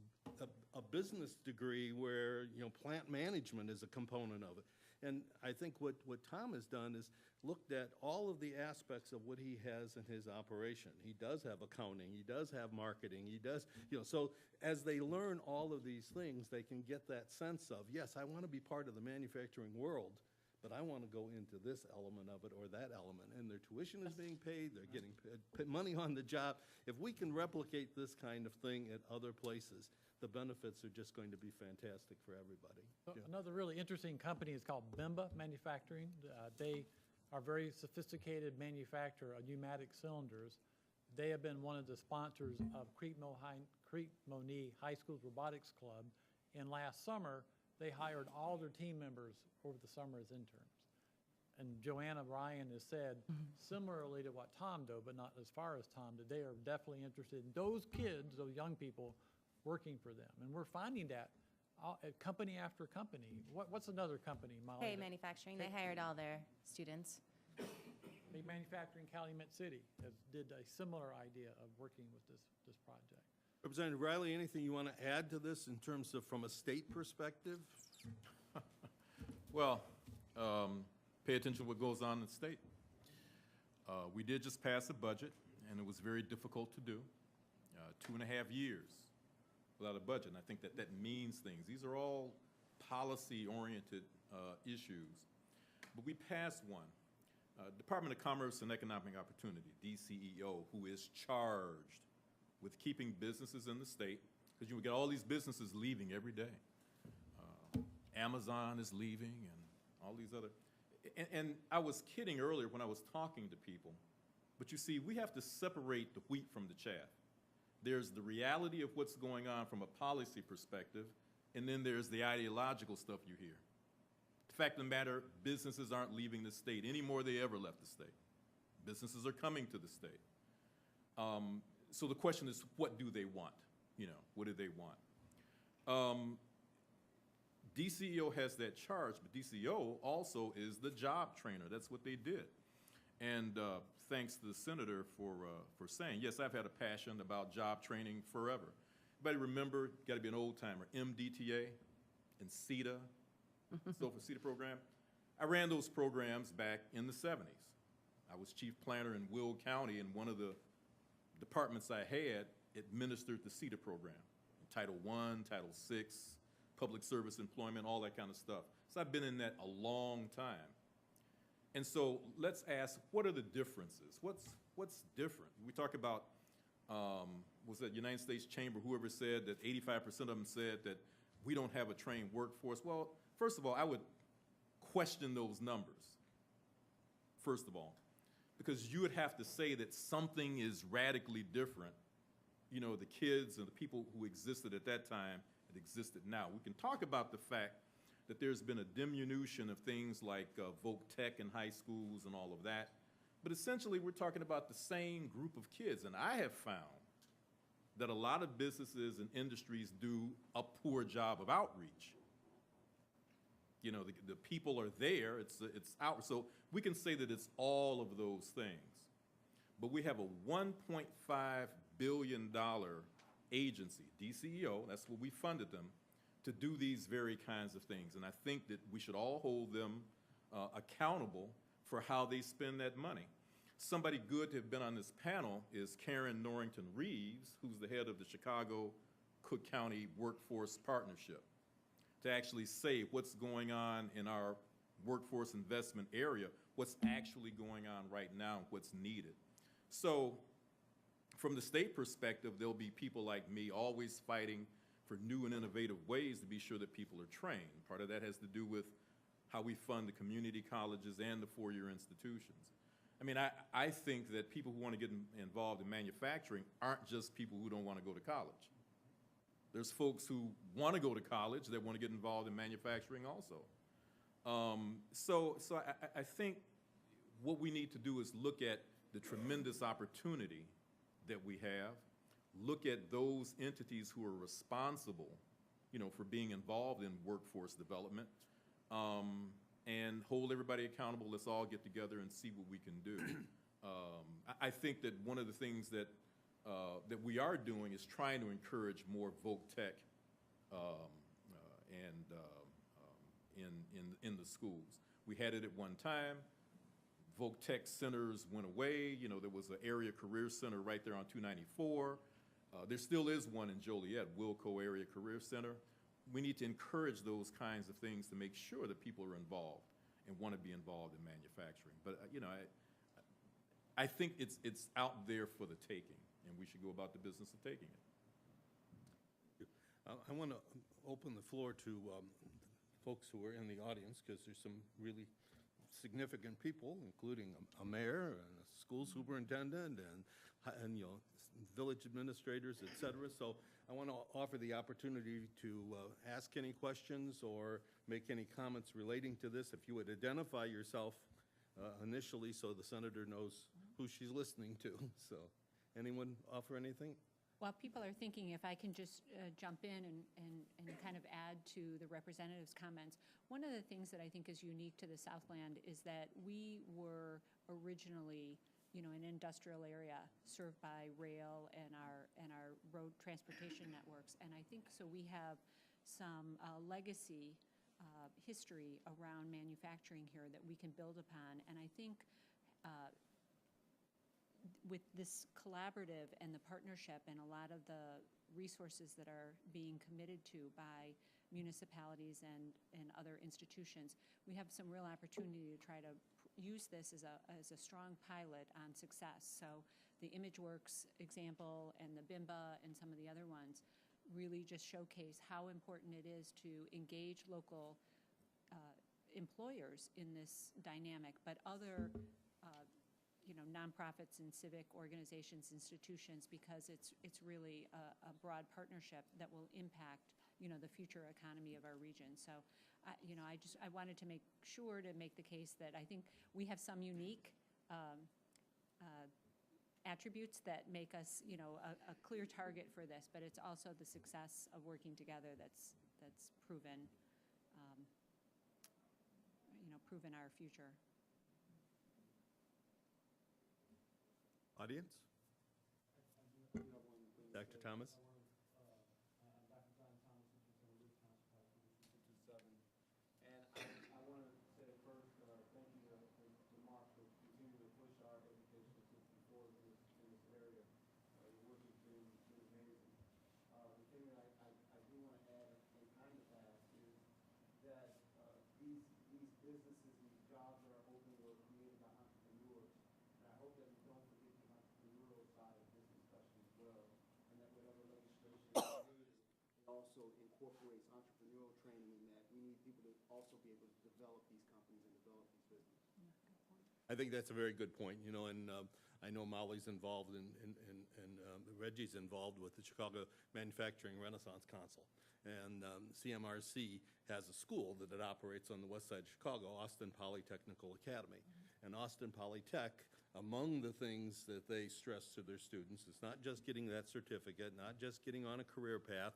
a business degree where, plant management is a component of it. And I think what Tom has done is looked at all of the aspects of what he has in his operation. He does have accounting, he does have marketing, he does, so as they learn all of these things, they can get that sense of, yes, I want to be part of the manufacturing world, but I want to go into this element of it or that element. And their tuition is being paid, they're getting paid money on the job. If we can replicate this kind of thing at other places, the benefits are just going to be fantastic for everybody. So another really interesting company is called Bimba Manufacturing. They are very sophisticated manufacturer of pneumatic cylinders. They have been one of the sponsors of Creek-Monee High School's Robotics Club. And last summer, they hired all their team members over the summer as interns. And Joanna Ryan has said, similarly to what Tom did, but not as far as Tom did, they are definitely interested in those kids, those young people, working for them. And we're finding that at company after company. What's another company, Molly? Hay Manufacturing, they hired all their students. Hay Manufacturing Calumet City did a similar idea of working with this project. Representative Riley, anything you want to add to this in terms of from a state perspective? Well, pay attention to what goes on in the state. We did just pass a budget, and it was very difficult to do. 2.5 years without a budget, and I think that means things. These are all policy-oriented issues. But we passed one. Department of Commerce and Economic Opportunity, DCEO, who is charged with keeping businesses in the state, because you get all these businesses leaving every day. Amazon is leaving and all these other, and I was kidding earlier when I was talking to people, but you see, we have to separate the wheat from the chaff. There's the reality of what's going on from a policy perspective, and then there's the ideological stuff you hear. The fact of the matter, businesses aren't leaving the state any more than they ever left the state. Businesses are coming to the state. So the question is, what do they want? You know, what do they want? DCEO has that charge, but DCEO also is the job trainer. That's what they did. And thanks to the senator for saying, yes, I've had a passion about job training forever. Everybody remember, got to be an old timer, MDTA and CETA, so for CETA program. I ran those programs back in the 70s. I was chief planner in Will County, and one of the departments I had administered the CETA program. Title I, Title VI, public service employment, all that kind of stuff. So I've been in that a long time. And so let's ask, what are the differences? What's different? We talk about, was that United States Chamber, whoever said that 85% of them said that we don't have a trained workforce. Well, first of all, I would question those numbers, first of all, because you would have to say that something is radically different. You know, the kids and the people who existed at that time that existed now. We can talk about the fact that there's been a diminution of things like voc tech in high schools and all of that. But essentially, we're talking about the same group of kids. And I have found that a lot of businesses and industries do a poor job of outreach. You know, the people are there, it's out. So we can say that it's all of those things. But we have a $1.5 billion agency, DCEO, that's what we funded them, to do these very kinds of things. And I think that we should all hold them accountable for how they spend that money. Somebody good to have been on this panel is Karen Norrington Reeves, who's the head of the Chicago Cook County Workforce Partnership, to actually say what's going on in our workforce investment area, what's actually going on right now, what's needed. So from the state perspective, there'll be people like me always fighting for new and innovative ways to be sure that people are trained. Part of that has to do with how we fund the community colleges and the four-year institutions. I mean, I think that people who want to get involved in manufacturing aren't just people who don't want to go to college. There's folks who want to go to college that want to get involved in manufacturing also. So I think what we need to do is look at the tremendous opportunity that we have, look at those entities who are responsible, you know, for being involved in workforce development, and hold everybody accountable. Let's all get together and see what we can do. I think that one of the things that that we are doing is trying to encourage more voc tech in the schools. We had it at one time. Voc tech centers went away. You know, there was an area career center right there on 294. There still is one in Joliet, Wilco Area Career Center. We need to encourage those kinds of things to make sure that people are involved and want to be involved in manufacturing. But you know, I think it's out there for the taking, and we should go about the business of taking it. I want to open the floor to folks who are in the audience, because there's some really significant people, including a mayor and a school superintendent and you know, village administrators, et cetera. So I want to offer the opportunity to ask any questions or make any comments relating to this. If you would identify yourself initially so the senator knows who she's listening to. So anyone offer anything? While people are thinking, if I can just jump in and kind of add to the representative's comments, one of the things that I think is unique to the Southland is that we were originally, you know, an industrial area served by rail and our road transportation networks. And I think so we have some legacy history around manufacturing here that we can build upon. And I think with this collaborative and the partnership and a lot of the resources that are being committed to by municipalities and other institutions, we have some real opportunity to try to use this as a strong pilot on success. So the ImageWorks example and the BIMBA and some of the other ones really just showcase how important it is to engage local employers in this dynamic, but other you know, nonprofits and civic organizations, institutions, because it's really a broad partnership that will impact, you know, the future economy of our region. So, you know, I wanted to make sure to make the case that I think we have some unique attributes that make us, you know, a clear target for this, but it's also the success of working together that's proven, you know, proven our future. Audience? Dr. Thomas? I'm Dr. John Thomas, Superintendent of Council, District 57. And I want to say first, thank you to Mark for continuing to push our education system forward in this area. Your work has been amazing. The thing that I do want to add and kind of ask is that these businesses, these jobs that are open were created by entrepreneurs. And I hope that we don't forget the entrepreneurial side of this discussion as well, and that whatever legislation is needed, it also incorporates entrepreneurial training in that we need people to also be able to develop these companies and develop these businesses. I think that's a very good point, you know, and I know Molly's involved and Reggie's involved with the Chicago Manufacturing Renaissance Council. And CMRC has a school that it operates on the west side of Chicago, Austin Polytechnical Academy. And Austin Polytech, among the things that they stress to their students, is not just getting that certificate, not just getting on a career path,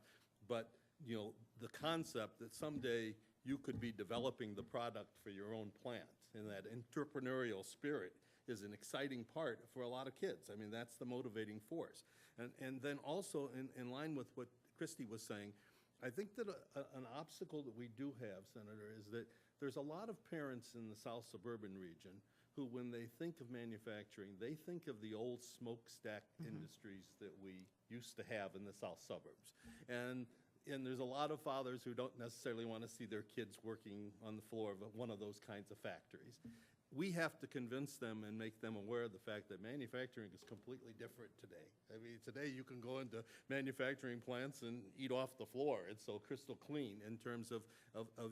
but, you know, the concept that someday you could be developing the product for your own plant. And that entrepreneurial spirit is an exciting part for a lot of kids. I mean, that's the motivating force. And then also, in line with what Christy was saying, I think that an obstacle that we do have, Senator, is that there's a lot of parents in the South suburban region who, when they think of manufacturing, they think of the old smokestack industries that we used to have in the South suburbs. And there's a lot of fathers who don't necessarily want to see their kids working on the floor of one of those kinds of factories. We have to convince them and make them aware of the fact that manufacturing is completely different today. I mean, today you can go into manufacturing plants and eat off the floor. It's so crystal clean in terms of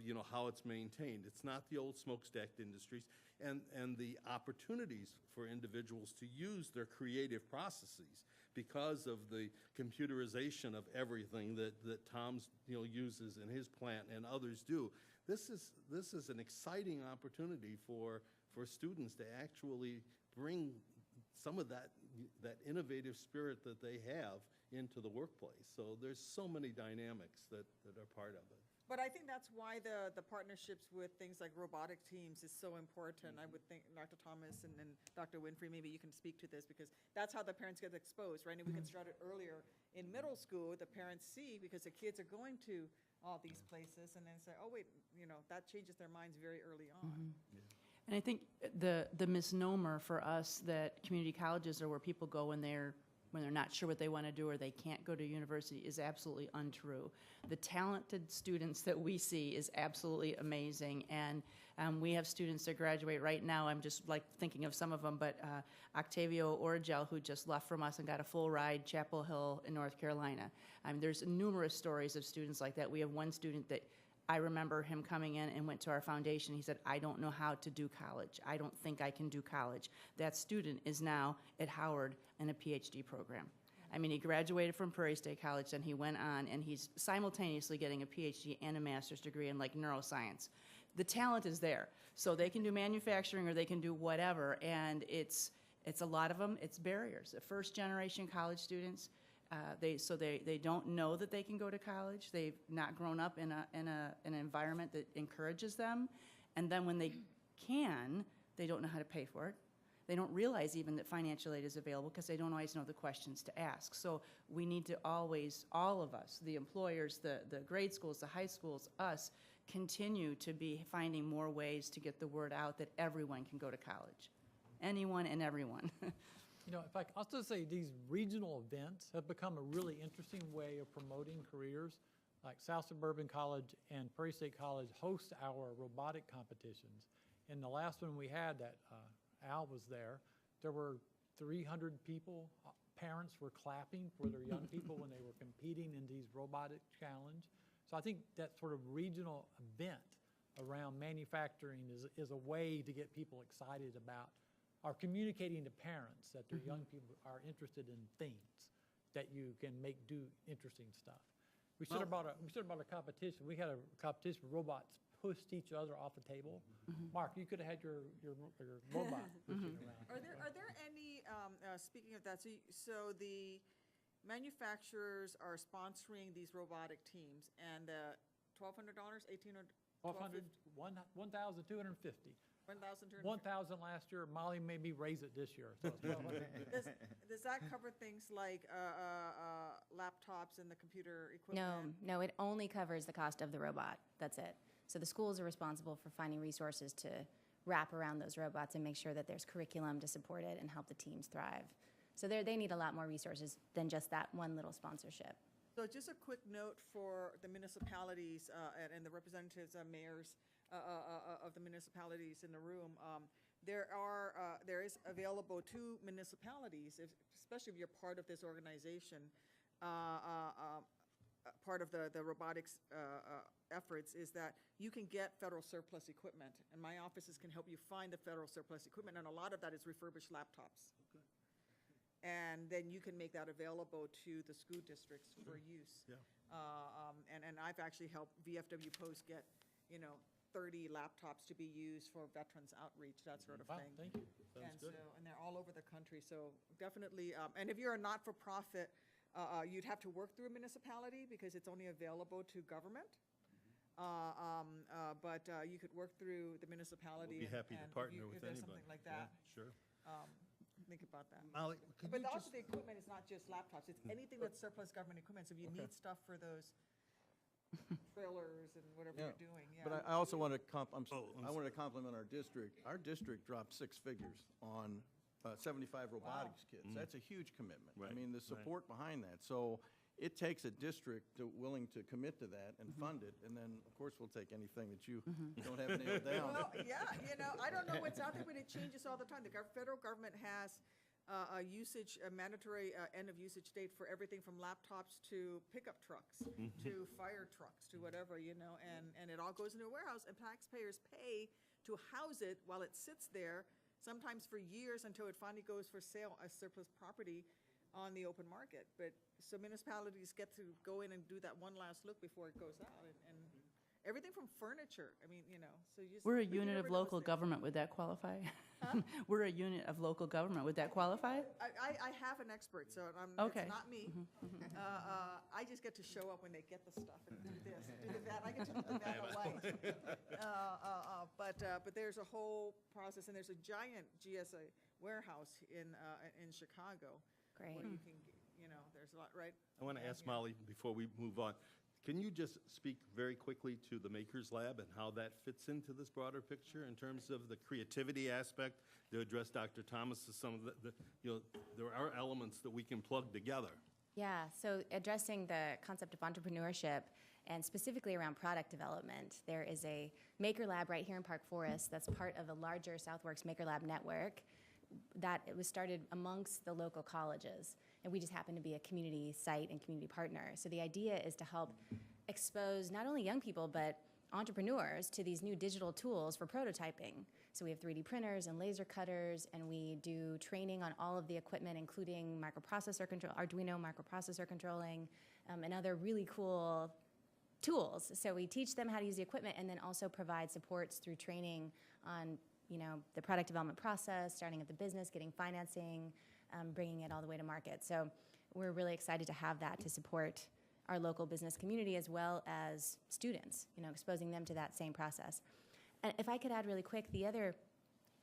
you know, how it's maintained. It's not the old smokestack industries. And the opportunities for individuals to use their creative processes because of the computerization of everything that Tom's, you know, uses in his plant and others do. This is an exciting opportunity for students to actually bring some of that innovative spirit that they have into the workplace. So there's so many dynamics that are part of it. But I think that's why the partnerships with things like robotic teams is so important. I would think, Dr. Thomas and Dr. Winfrey, maybe you can speak to this, because that's how the parents get exposed, right? And we can start it earlier in middle school. The parents see, because the kids are going to all these places, and then say, oh, wait, you know, that changes their minds very early on. And I think the misnomer for us that community colleges are where people go when they're when they're not sure what they want to do or they can't go to university is absolutely untrue. The talented students that we see is absolutely amazing, and we have students that graduate right now. I'm just like thinking of some of them, but Octavio Origel, who just left from us and got a full ride Chapel Hill in North Carolina. There's numerous stories of students like that. We have one student that I remember him coming in and went to our foundation. He said, I don't know how to do college. I don't think I can do college. That student is now at Howard in a PhD program. I mean, he graduated from Prairie State College, and he went on, and he's simultaneously getting a PhD and a master's degree in like neuroscience. The talent is there. So they can do manufacturing or they can do whatever, and it's a lot of them, it's barriers. The first generation college students, they don't know that they can go to college. They've not grown up in an environment that encourages them. And then when they can, they don't know how to pay for it. They don't realize even that financial aid is available because they don't always know the questions to ask. So we need to always, all of us, the employers, the grade schools, the high schools, us, continue to be finding more ways to get the word out that everyone can go to college. Anyone and everyone. You know, in fact, I'll just say these regional events have become a really interesting way of promoting careers. Like South Suburban College and Prairie State College host our robotic competitions. And the last one we had that Al was there were 300 people. Parents were clapping for their young people when they were competing in these robotic challenge. So I think that sort of regional event around manufacturing is a way to get people excited about are communicating to parents that their young people are interested in things that you can make do interesting stuff. We should have brought a competition. We had a competition where robots pushed each other off the table. Mark, you could have had your robot pushing around. Are there any, speaking of that, so the manufacturers are sponsoring these robotic teams, and $1,200, $1,800, $1,250. 1,250. 1,000 last year. Molly made me raise it this year. So it's 1,250. Does that cover things like laptops and the computer equipment? No, it only covers the cost of the robot. That's it. So the schools are responsible for finding resources to wrap around those robots and make sure that there's curriculum to support it and help the teams thrive. So they need a lot more resources than just that one little sponsorship. So just a quick note for the municipalities and the representatives, mayors of the municipalities in the room. There is available to municipalities, especially if you're part of this organization, part of the robotics efforts is that you can get federal surplus equipment, and my offices can help you find the federal surplus equipment, and a lot of that is refurbished laptops. Okay. And then you can make that available to the school districts for use. Yeah. And I've actually helped VFW Post get, 30 laptops to be used for veterans outreach, that sort of Wow, thing. thank you. Sounds good. And they're all over the country, so definitely, and if you're a not-for-profit, you'd have to work through a municipality because it's only available to government. But you could work through the municipality. We'll be happy to partner with if there's anybody. something like that. Yeah, sure. Think about that. Molly, could But you also just, the equipment is not just laptops, it's anything that's surplus government equipment. So if you need stuff for those trailers and whatever Yeah. you're doing, yeah. But I also want to Oh, I'm I wanted to compliment our district. Our district dropped 6 figures on 75 robotics kits. That's a huge commitment. I Right, mean, the right. support behind that. So it takes a district willing to commit to that and fund it, and then, of course, we'll take anything that you don't have nailed down. Well, yeah, I don't know what's out there, but it changes all the time. The federal government has a mandatory end of usage date for everything from laptops to pickup trucks, to fire trucks, to whatever, and it all goes into a warehouse, and taxpayers pay to house it while it sits there, sometimes for years until it finally goes for sale as surplus property on the open market. But so municipalities get to go in and do that one last look before it goes out, and everything from furniture. I mean, so you just. We're a but you unit never of know local what's there. government. Would that qualify? We're a unit of local government. Would that qualify? I have an expert, so Okay. it's not me. I just get to show up when they get the stuff and do this, do that. I get to do that away. But there's a whole process, and there's a giant GSA warehouse in Chicago. Great. Where you can, there's a lot, right? I want to ask Molly, before we move on, Can you just speak very quickly to the Makers Lab and how that fits into this broader picture in terms of the creativity aspect to address Dr. Thomas's some of there are elements that we can plug together. Yeah, so addressing the concept of entrepreneurship and specifically around product development, there is a Maker Lab right here in Park Forest that's part of a larger Southworks Maker Lab network that it was started amongst the local colleges. And we just happen to be a community site and community partner. So the idea is to help expose not only young people, but entrepreneurs to these new digital tools for prototyping. So we have 3D printers and laser cutters, and we do training on all of the equipment, including microprocessor control, Arduino microprocessor controlling, and other really cool tools. So we teach them how to use the equipment and then also provide supports through training on the product development process, starting at the business, getting financing, bringing it all the way to market. So we're really excited to have that to support our local business community as well as students, exposing them to that same process. And if I could add really quick, the other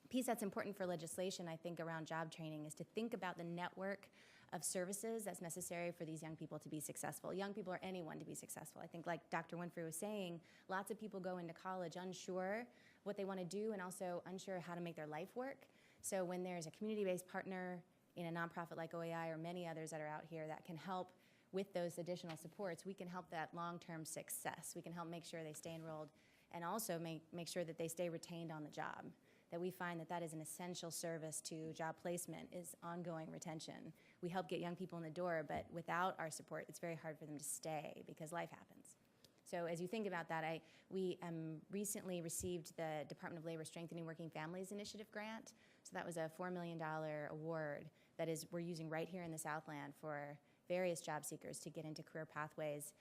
piece that's important for legislation, I think, around job training is to think about the network of services that's necessary for these young people to be successful. Young people or anyone to be successful. I think like Dr. Winfrey was saying, lots of people go into college unsure what they want to do and also unsure how to make their life work. So when there's a community-based partner in a nonprofit like OAI or many others that are out here that can help with those additional supports, we can help that long-term success. We can help make sure they stay enrolled and also make sure that they stay retained on the job. That we find that is an essential service to job placement is ongoing retention. We help get young people in the door, but without our support, it's very hard for them to stay because life happens. So as you think about that, we recently received the Department of Labor Strengthening Working Families Initiative grant. So that was a $4 million award that we're using right here in the Southland for various job seekers to get into career pathways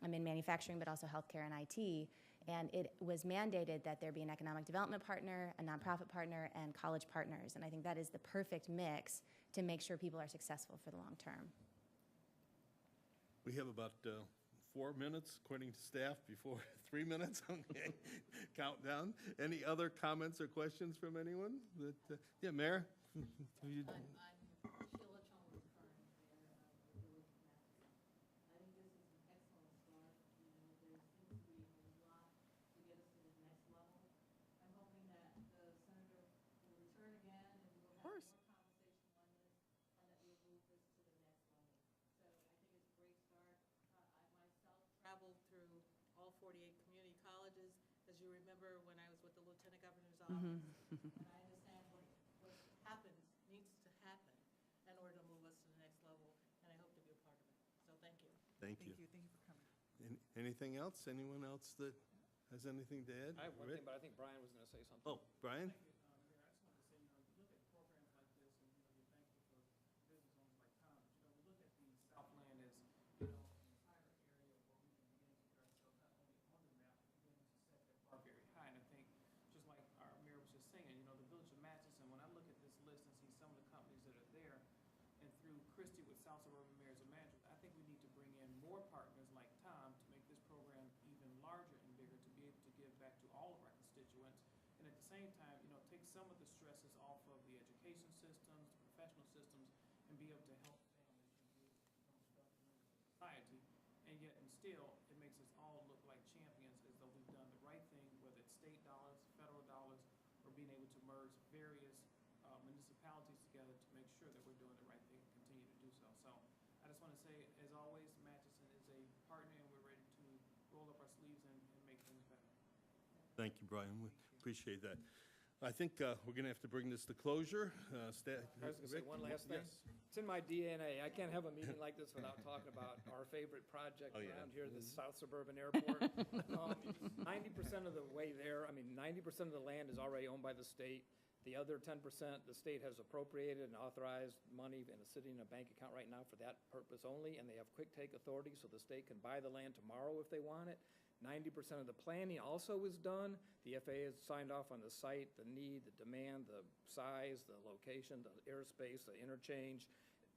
in manufacturing, but also healthcare and IT. And it was mandated that there be an economic development partner, a nonprofit partner, and college partners. And I think that is the perfect mix to make sure people are successful for the long term. We have about 4 minutes, according to staff, before 3 minutes. Okay, countdown. Any other comments or questions from anyone? Yeah, Mayor? Traveled through all 48 community colleges, as you remember, when I was with the Lieutenant Governor's office. And I understand what happens, needs to happen in order to move us to the next level, and I hope to be a part of it. So thank you. Thank you. Thank you for coming. Anything else? Anyone else that has anything to add? I have one thing, but I think Brian was going to say something. Oh, Brian? South Suburban Mayors and Managers, I think we need to bring in more partners like Tom to make this program even larger and bigger to be able to give back to all of our constituents. And at the same time, take some of the stresses off of the education systems, the professional systems, and be able to help families and society. And yet, and still, it makes us all look like champions as though we've done the right thing, whether it's state dollars, federal dollars, or being able to merge various municipalities together to make sure that we're doing the right thing and continue to do so. So I just want to say, as always, Matchison is a partner, and we're ready to roll up our sleeves and make things better. Thank you, Brian. We appreciate that. I think we're going to have to bring this to closure. I was going to say one last thing. Yes. It's in my DNA. I can't have a meeting like this without talking about our favorite project around here, the South Suburban Airport. 90% of the way there, 90% of the land is already owned by the state. The other 10%, the state has appropriated and authorized money and is sitting in a bank account right now for that purpose only, and they have quick take authority, so the state can buy the land tomorrow if they want it. 90% of the planning also is done. The FAA has signed off on the site, the need, the demand, the size, the location, the airspace, the interchange,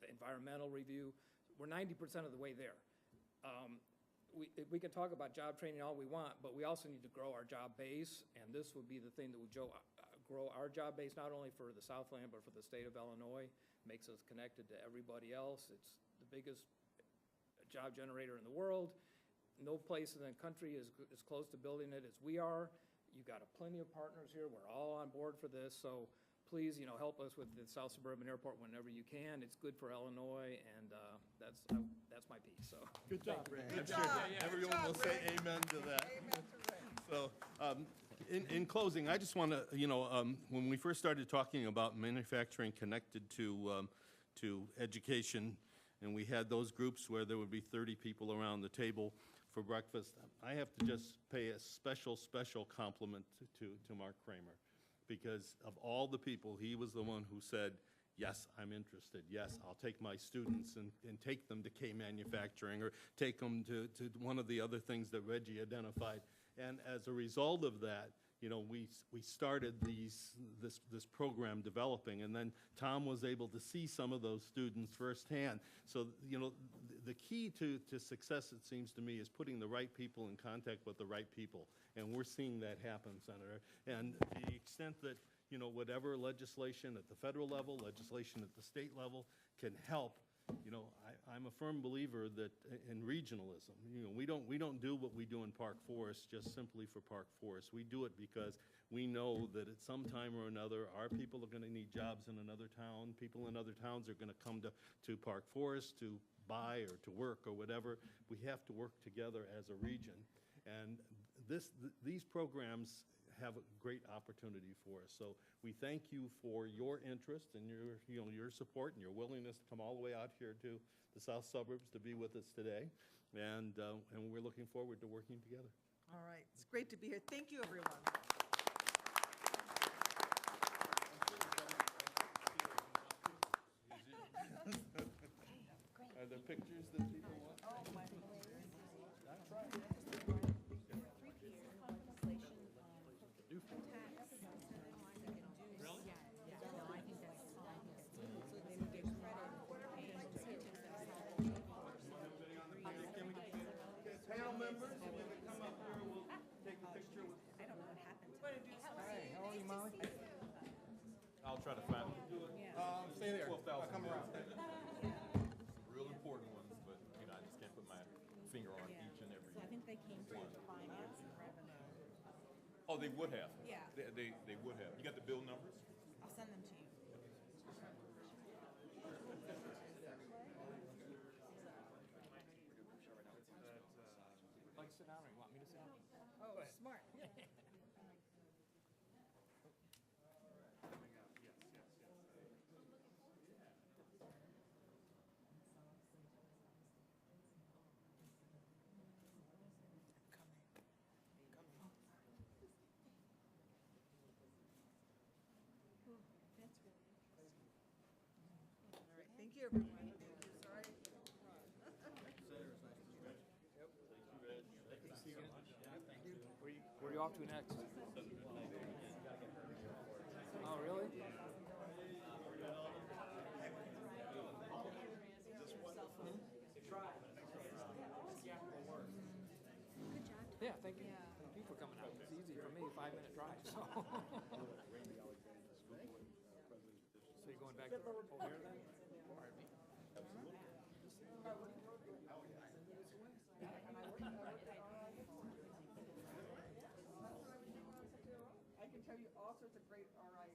the environmental review. We're 90% of the way there. We can talk about job training all we want, but we also need to grow our job base, and this would be the thing that would grow our job base, not only for the Southland, but for the state of Illinois. Makes us connected to everybody else. It's the biggest job generator in the world. no place in the country is as close to building it as we are. You've got plenty of partners here. We're all on board for this. So please, help us with the South Suburban Airport whenever you can. It's good for Illinois, and that's my piece. So Good job, Rick. I'm sure everyone will say amen to that. So, in closing, I just want to, when we first started talking about manufacturing connected to education, and we had those groups where there would be 30 people around the table for breakfast, I have to just pay a special compliment to Mark Kramer, because of all the people, he was the one who said, yes, I'm interested. Yes, I'll take my students and take them to K Manufacturing, or take them to one of the other things that Reggie identified. And as a result of that, we started this program developing, and then Tom was able to see some of those students firsthand. So, the key to success, it seems to me, is putting the right people in contact with the right people. And we're seeing that happen, Senator. And the extent that, whatever legislation at the federal level, legislation at the state level can help, I'm a firm believer that in regionalism, we don't do what we do in Park Forest just simply for Park Forest. We do it because we know that at some time or another, our people are going to need jobs in another town. People in other towns are going to come to Park Forest to buy or to work or whatever. We have to work together as a region. And these programs have a great opportunity for us. So we thank you for your interest and your support and your willingness to come all the way out here to the south suburbs to be with us today. And we're looking forward to working together. All right, it's great to be here. Thank you, everyone. Are there pictures that people want? Panel members, if you could come up here, we'll take a picture with. I don't know what happened. Hi, how are you, Molly? I'll try to find them. Stay there. 12,000 I'll come around. Real important ones, but, I just can't put my finger on each and every So I think they came through one. the finance and revenue. Oh, they would have. Yeah. They would have. You got the bill numbers? I'll send them to you. like to sit down, or you want me to sit down? Oh, smart. All right, thank you, everyone. Sorry. Where are you off to next? Oh, really? Yeah, thank you. Thank you for coming out. It's easy for me, 5-minute drive, so. So you're going back over here then? I can tell you all sorts of great RI